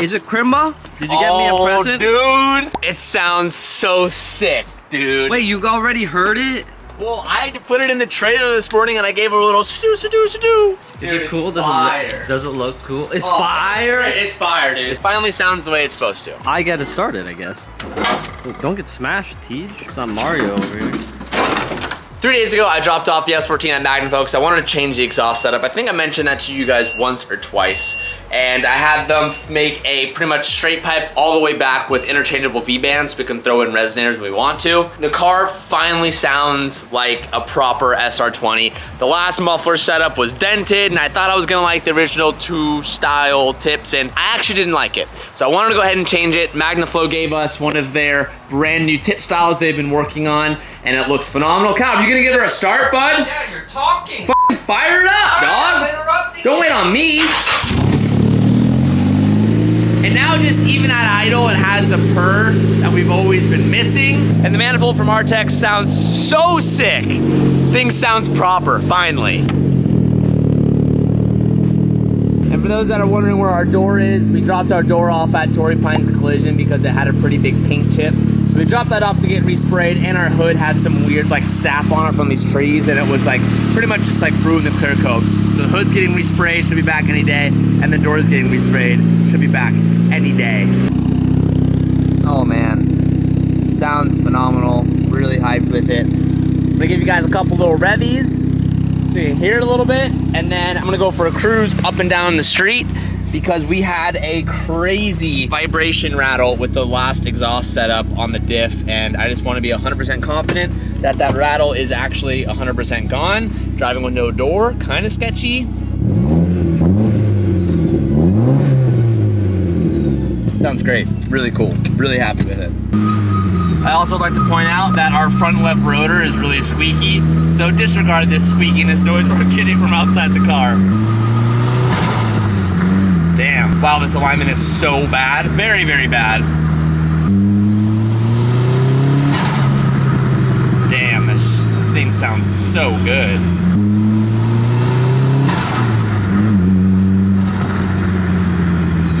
Is it Crimba? Did you get me a present? Dude, it sounds so sick, dude. Wait, you already heard it? Well, I put it in the trailer this morning and I gave her a little sadoo. Is it cool? Does it look cool? It's fire? It's fire, dude. It finally sounds the way it's supposed to. I get it started, I guess. Look, don't get smashed, Tej. It's not Mario over here. 3 days ago, I dropped off the S14 at Magnum, folks. I wanted to change the exhaust setup. I think I mentioned that to you guys once or twice. And I had them make a pretty much straight pipe all the way back with interchangeable V-bands. We can throw in resonators when we want to. The car finally sounds like a proper SR20. The last muffler setup was dented, and I thought I was gonna like the original 2 style tips, and I actually didn't like it. So I wanted to go ahead and change it. Magnaflow gave us one of their brand new tip styles they've been working on, and it looks phenomenal. Cal, you gonna give her a start, bud? Yeah, you're talking. F***ing fire it up, dog. Don't wait on me. And now just even at idle, it has the purr that we've always been missing. And the manifold from Artex sounds so sick. Things sounds proper, finally. And for those that are wondering where our door is, we dropped our door off at Torrey Pines Collision because it had a pretty big paint chip. So we dropped that off to get resprayed, and our hood had some weird like sap on it from these trees, and it was like pretty much just like ruined the clear coat. So the hood's getting resprayed, should be back any day, and the door's getting resprayed, should be back any day. Oh man, sounds phenomenal, really hyped with it. I'm gonna give you guys a couple little revies so you hear it a little bit, and then I'm gonna go for a cruise up and down the street because we had a crazy vibration rattle with the last exhaust setup on the diff, and I just wanna be 100% confident that that rattle is actually 100% gone. Driving with no door, kinda sketchy. Sounds great, really cool, really happy with it. I also would like to point out that our front left rotor is really squeaky, so disregard this squeakiness noise we're getting from outside the car. Damn, wow, this alignment is so bad, very, very bad. Damn, this thing sounds so good.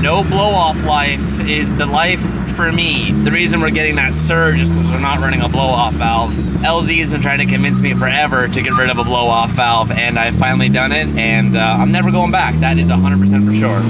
No blow-off life is the life for me. The reason we're getting that surge is because we're not running a blow-off valve. LZ has been trying to convince me forever to get rid of a blow-off valve, and I've finally done it, and I'm never going back. That is 100% for sure.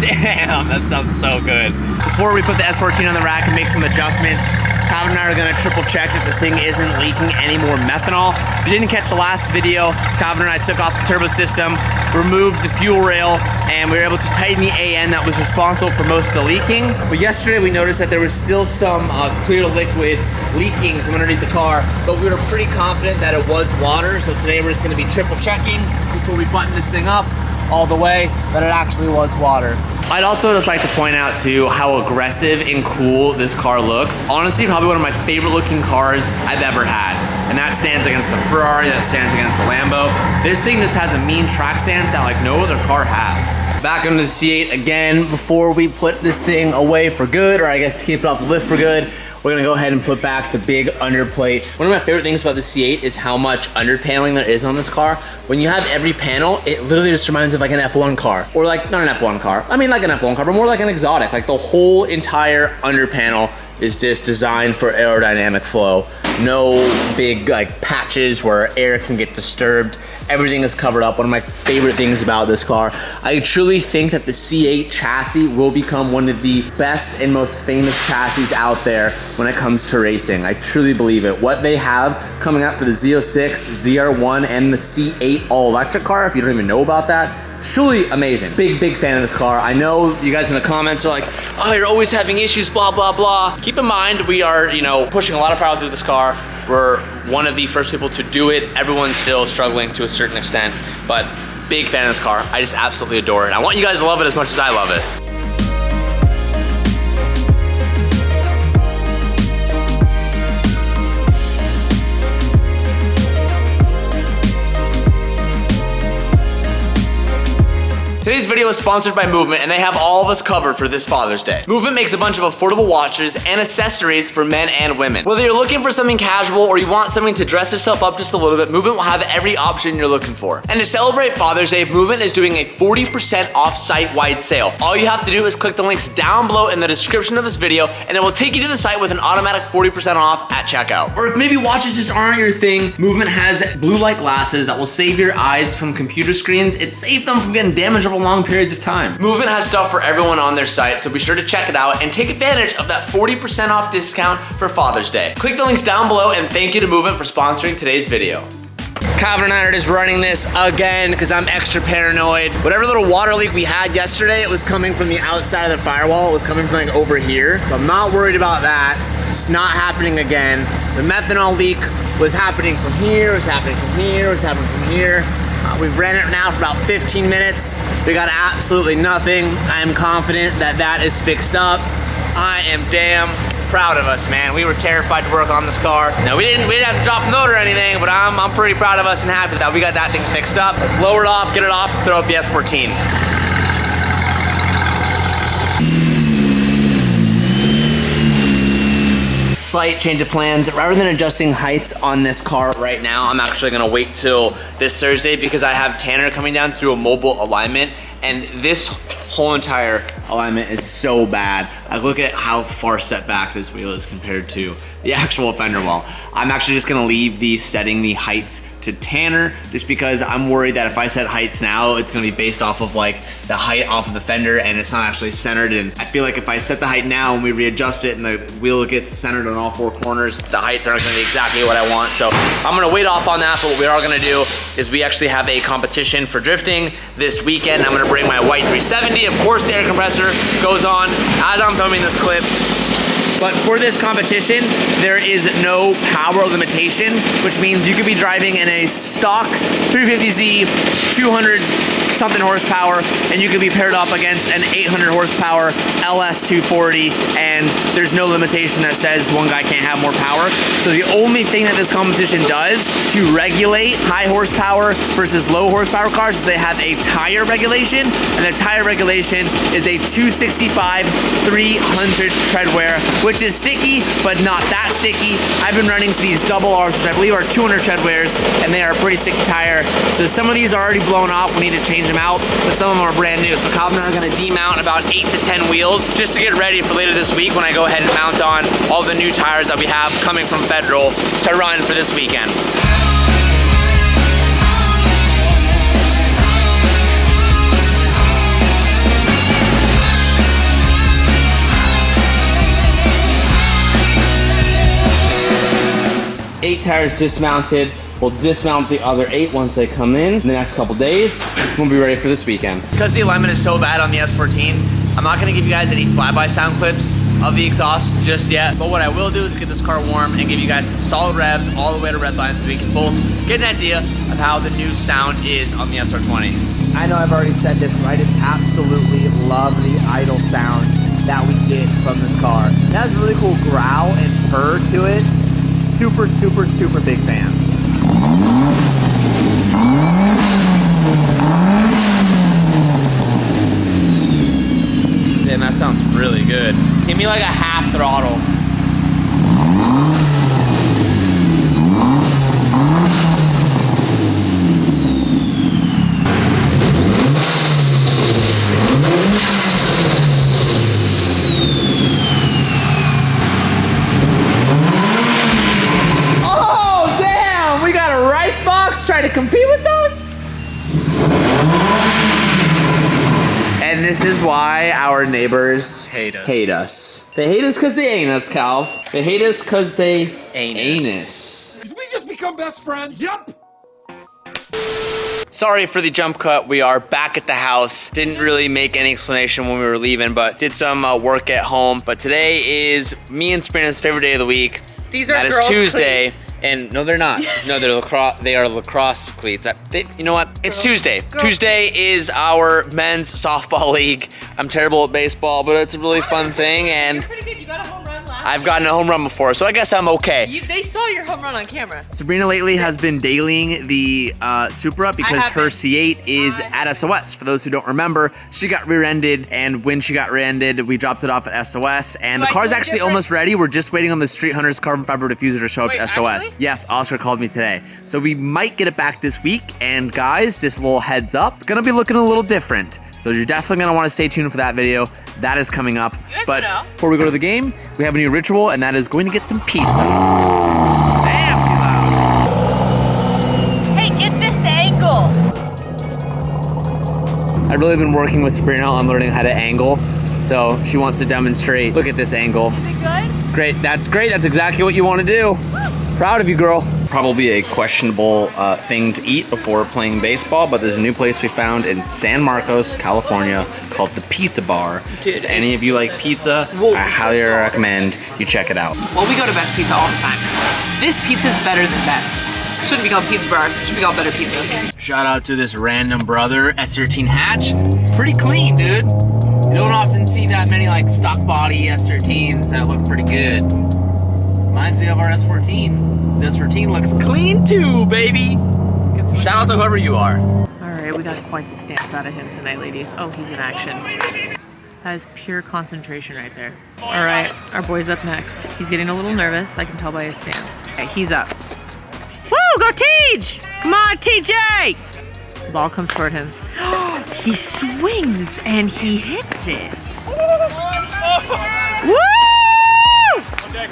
Damn, that sounds so good. Before we put the S14 on the rack and make some adjustments, Calvin and I are gonna triple check that this thing isn't leaking any more methanol. If you didn't catch the last video, Calvin and I took off the turbo system, removed the fuel rail, and we were able to tighten the AN that was responsible for most of the leaking. But yesterday we noticed that there was still some clear liquid leaking from underneath the car, but we were pretty confident that it was water. So today we're just gonna be triple checking before we button this thing up all the way that it actually was water. I'd also just like to point out too how aggressive and cool this car looks. Honestly, probably one of my favorite looking cars I've ever had. And that stands against the Ferrari, that stands against the Lambo. This thing just has a mean track stance that like no other car has. Back into the C8 again before we put this thing away for good, or I guess to keep it off the lift for good. We're gonna go ahead and put back the big underplate. One of my favorite things about the C8 is how much underpaneling there is on this car. When you have every panel, it literally just reminds me of like an F1 car. Or like, not an F1 car, I mean like an F1 car, but more like an exotic. Like the whole entire underpanel is just designed for aerodynamic flow. No big like patches where air can get disturbed. Everything is covered up. One of my favorite things about this car. I truly think that the C8 chassis will become one of the best and most famous chassis out there when it comes to racing. I truly believe it. What they have coming up for the Z06, ZR1, and the C8 all-electric car, if you don't even know about that, it's truly amazing. Big fan of this car. I know you guys in the comments are like, oh, you're always having issues, blah, blah, blah. Keep in mind, we are, you know, pushing a lot of power through this car. We're one of the first people to do it. Everyone's still struggling to a certain extent, but big fan of this car. I just absolutely adore it. I want you guys to love it as much as I love it. Today's video is sponsored by Movement, and they have all of us covered for this Father's Day. Movement makes a bunch of affordable watches and accessories for men and women. Whether you're looking for something casual or you want something to dress yourself up just a little bit, Movement will have every option you're looking for. And to celebrate Father's Day, Movement is doing a 40% off site-wide sale. All you have to do is click the links down below in the description of this video, and it will take you to the site with an automatic 40% off at checkout. Or if maybe watches just aren't your thing, Movement has blue light glasses that will save your eyes from computer screens. It saves them from getting damaged over long periods of time. Movement has stuff for everyone on their site, so be sure to check it out and take advantage of that 40% off discount for Father's Day. Click the links down below, and thank you to Movement for sponsoring today's video. Calvin and I are just running this again because I'm extra paranoid. Whatever little water leak we had yesterday, it was coming from the outside of the firewall. It was coming from like over here. So I'm not worried about that. It's not happening again. The methanol leak was happening from here, it was happening from here, it was happening from here. We've ran it now for about 15 minutes. We got absolutely nothing. I am confident that that is fixed up. I am damn proud of us, man. We were terrified to work on this car. Now we didn't have to drop the motor or anything, but I'm pretty proud of us and happy that we got that thing fixed up. Let's lower it off, get it off, throw up the S14. Slight change of plans. Rather than adjusting heights on this car right now, I'm actually gonna wait till this Thursday because I have Tanner coming down to do a mobile alignment, and this whole entire alignment is so bad. I look at how far set back this wheel is compared to the actual fender wall. I'm actually just gonna leave setting the heights to Tanner just because I'm worried that if I set heights now, it's gonna be based off of like the height off of the fender and it's not actually centered. And I feel like if I set the height now and we readjust it and the wheel gets centered on all four corners, the heights aren't gonna be exactly what I want. So I'm gonna wait off on that, but what we are gonna do is we actually have a competition for drifting this weekend. I'm gonna bring my white 370. Of course, the air compressor goes on as I'm filming this clip. But for this competition, there is no power limitation, which means you could be driving in a stock 350Z, 200 something horsepower, and you could be paired up against an 800 horsepower LS 240, and there's no limitation that says one guy can't have more power. So the only thing that this competition does to regulate high horsepower versus low horsepower cars is they have a tire regulation, and the tire regulation is a 265 300 tread wear, which is sticky, but not that sticky. I've been running these double R's, which I believe are 200 tread wears, and they are a pretty sticky tire. So some of these are already blown off. We need to change them out, but some of them are brand new. So Calvin and I are gonna demount about 8 to 10 wheels just to get ready for later this week when I go ahead and mount on all the new tires that we have coming from Federal to run for this weekend. Eight tires dismounted. We'll dismount the other 8 once they come in the next couple days. We'll be ready for this weekend. Because the alignment is so bad on the S14, I'm not gonna give you guys any flyby sound clips of the exhaust just yet, but what I will do is get this car warm and give you guys some solid revs all the way to red line so we can both get an idea of how the new sound is on the SR20. I know I've already said this, but I just absolutely love the idle sound that we get from this car. It has a really cool growl and purr to it. Super, super, super big fan. Damn, that sounds really good. Give me like a half throttle. Try to compete with us? And this is why our neighbors Hate us. hate us. They hate us because they ain't us, Calv. They hate us because they ain't us. Did we just become best friends? Yup. Sorry for the jump cut. We are back at the house. Didn't really make any explanation when we were leaving, but did some work at home. But today is me and Sabrina's favorite day of the week. These are that is girls' Tuesday. cleats. And no, they're not. No, they're lacrosse. They are lacrosse cleats. You know what? It's Tuesday. Tuesday is our men's softball league. I'm terrible at baseball, but it's a really fun thing. And You're pretty good. You got a home run last I've gotten a home run before, so I guess I'm okay. They saw your home run on camera. Sabrina lately has been dailying the Supra because her C8 is at SOS. For those who don't remember, she got rear-ended, and when she got rear-ended, we dropped it off at SOS, and the car's actually almost ready. We're just waiting on the Street Hunters carbon fiber diffuser to show up at SOS. Actually? Yes, Oscar called me today. So we might get it back this week, and guys, just a little heads up, it's gonna be looking a little different. So you're definitely gonna wanna stay tuned for that video. That is coming up. But before we go to the game, we have a new ritual, and that is going to get some pizza. Damn, she's loud. Hey, get this angle. I've really been working with Sabrina on learning how to angle. So she wants to demonstrate. Look at this angle. Is it good? Great, that's great. That's exactly what you want to do. Proud of you, girl. Probably a questionable thing to eat before playing baseball, but there's a new place we found in San Marcos, California, called the Pizza Bar. Dude, if any of you like pizza, I highly recommend you check it out. Well, we go to Best Pizza all the time. This pizza's better than Best. Shouldn't be called Pizza Bar. It should be called Better Pizza. Shout out to this random brother, S14 hatch. It's pretty clean, dude. You don't often see that many like stock body S13s that look pretty good. Reminds me of our S14. This S14 looks clean too, baby. Shout out to whoever you are. All right, we got quite the stance out of him tonight, ladies. Oh, he's in action. That is pure concentration right there. All right, our boy's up next. He's getting a little nervous. I can tell by his stance. Okay, he's up. Woo, go TJ! Come on, TJ! The ball comes toward him. He swings and he hits it. Woo!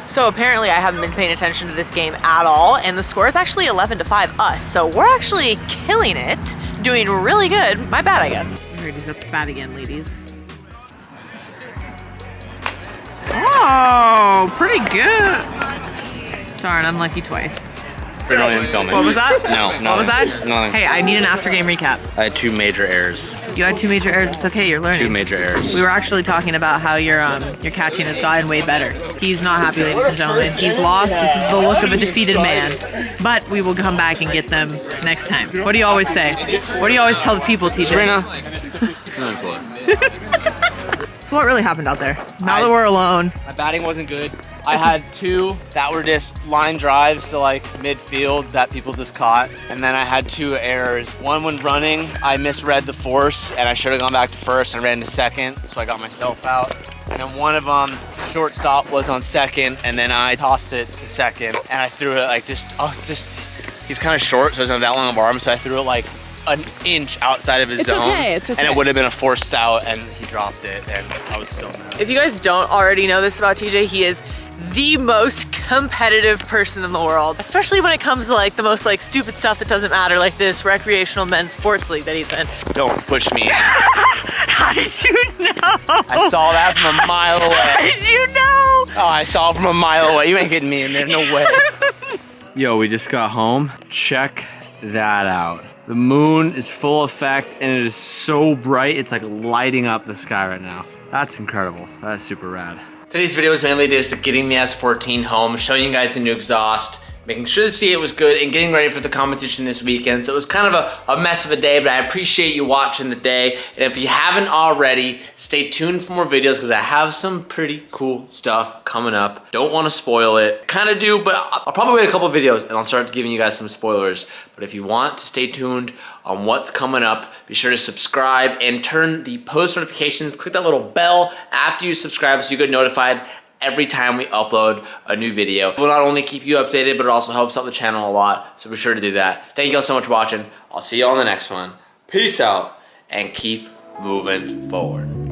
So apparently I haven't been paying attention to this game at all, and the score is actually 11-5 us. So we're actually killing it, doing really good. My bad, I guess. Alright, he's up to bat again, ladies. Oh, pretty good. Darn, unlucky twice. We're not even filming. What was that? No, What was that? Nothing. Hey, I need an after game recap. I had 2 major errors. You had 2 major errors. It's okay. You're learning. 2 major errors. We were actually talking about how you're catching has gotten way better. He's not happy, ladies and gentlemen. He's lost. This is the look of a defeated man. But we will come back and get them next time. What do you always say? What do you always tell the people, TJ? Sabrina. So what really happened out there? Now that we're alone. My batting wasn't good. I had 2 that were just line drives to like midfield that people just caught. And then I had 2 errors. One when running, I misread the force and I should have gone back to first and ran to second. So I got myself out. And then one of them, shortstop was on second and then I tossed it to second and I threw it like he's kind of short, so he doesn't have that long of arm. So I threw it like an inch outside of his zone. It's okay. And it would have been a forced out and he dropped it and I was so mad. If you guys don't already know this about TJ, he is the most competitive person in the world, especially when it comes to like the most like stupid stuff that doesn't matter, like this recreational men's sports league that he's in. Don't push me. How did you know? I saw that from a mile away. How did you know? Oh, I saw it from a mile away. You ain't getting me in there, no way. Yo, we just got home. Check that out. The moon is full effect and it is so bright, it's like lighting up the sky right now. That's incredible. That's super rad. Today's video is mainly just getting the S14 home, showing you guys the new exhaust, making sure the C8 was good, and getting ready for the competition this weekend. So it was kind of a mess of a day, but I appreciate you watching the day. And if you haven't already, stay tuned for more videos because I have some pretty cool stuff coming up. Don't want to spoil it. Kind of do, but I'll probably wait a couple videos and I'll start giving you guys some spoilers. But if you want to stay tuned on what's coming up, be sure to subscribe and turn the post notifications. Click that little bell after you subscribe so you get notified every time we upload a new video. It will not only keep you updated, but it also helps out the channel a lot, so be sure to do that. Thank you all so much for watching. I'll see you all in the next one. Peace out, and keep moving forward.